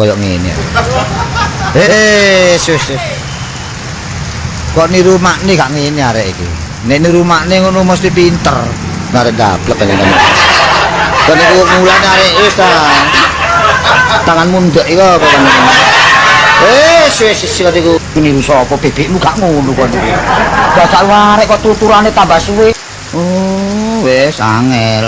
koyo ngene. Sus. Kok niru makne gak ngene arek iki. Nek niru makne ngono mesti pinter. Arek daplek kene. Kok niku mulane arek wis tangan mundek iki apa kan. Sus iku niru sapa bebekmu gak ngono kok. Gak warek kok tuturane tambah suwe. Oh, wis angel.